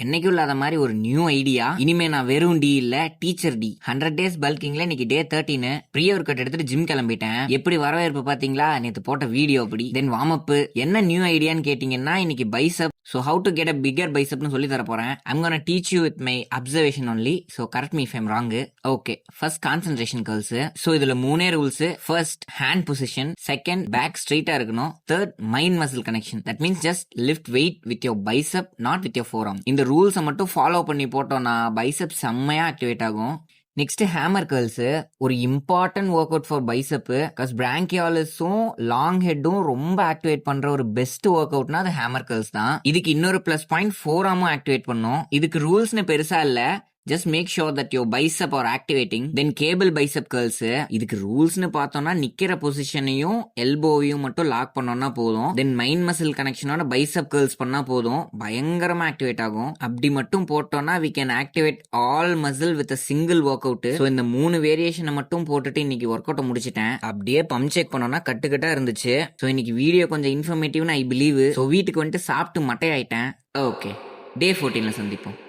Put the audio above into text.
என்னைக்கும் இல்லாத மாதிரி ஒரு நியூ ஐடியா. இனிமே நான் வெறும் டி இல்ல, டீச்சர் டி. 100 days பல்கிங்ல இன்னைக்கு டே 13. ப்ரீ ஒர்க் அவுட் எடுத்துட்டு ஜிம் கிளம்பிட்டேன். எப்படி வரவேற்பு பாத்தீங்களா? நேத்து போட்ட வீடியோ அப்படி. தென் வார்ம் அப். என்ன நியூ ஐடியான்னு கேட்டீங்கன்னா, இன்னைக்கு bicep. So how to get a bigger bicep னு சொல்லி தர போறேன். I'm gonna teach you with my observation only. So correct me if I'm wrong. Okay. First concentration curls. So இதுல மூணே rules. First hand position. Second back straight இருக்கணும். Third mind muscle connection. That means just lift weight with your bicep, not with your forearm. இந்த ரூல்ஸை மட்டும் follow பண்ணி போட்டோம்னா bicep செம்மையா activate ஆகும். Next hammer curls. ஒரு important work out for bicep. Because பிராங்கியாலிஸும் லாங் ஹெட்டும் ரொம்ப ஆக்டிவேட் பண்ற ஒரு பெஸ்ட் ஒர்க் அவுட்னா அது ஹேமர் கர்ல்ஸ் தான். இதுக்கு இன்னொரு பிளஸ் பாயிண்ட் ஃபோர் ஆமும் ஆக்டிவேட் பண்ணும். இதுக்கு ரூல்ஸ்னு பெருசா இல்ல. Just make sure that your bicep are activating. Then cable bicep curls. இதுக்கு ரூல்ஸ்னு பார்த்தோம்னா நிக்கிற பொசிஷனையும் எல்போவையும் மட்டும் லாக் பண்ணோம்னா போதும். தென் மைண்ட் மசில் கனெக்ஷனோட பைசப் கர்ல்ஸ் பண்ணா போதும், பயங்கரமா ஆக்டிவேட் ஆகும். அப்படி மட்டும் போட்டோம்னா we can activate all muscle with a single workout. So இந்த 3 வேரியேஷனை மட்டும் போட்டுட்டு இன்னைக்கு ஒர்க் அவுட்டை முடிச்சிட்டேன். அப்படியே பம்ப் செக் பண்ணோம்னா கட்டுக்கட்டா இருந்துச்சு. ஸோ இன்னைக்கு வீடியோ கொஞ்சம் இன்ஃபர்மேட்டிவ்னு ஐ பிலீவ். ஸோ வீட்டுக்கு வந்துட்டு சாப்பிட்டு மட்டையாயிட்டேன். ஓகே, டே 14ல சந்திப்போம்.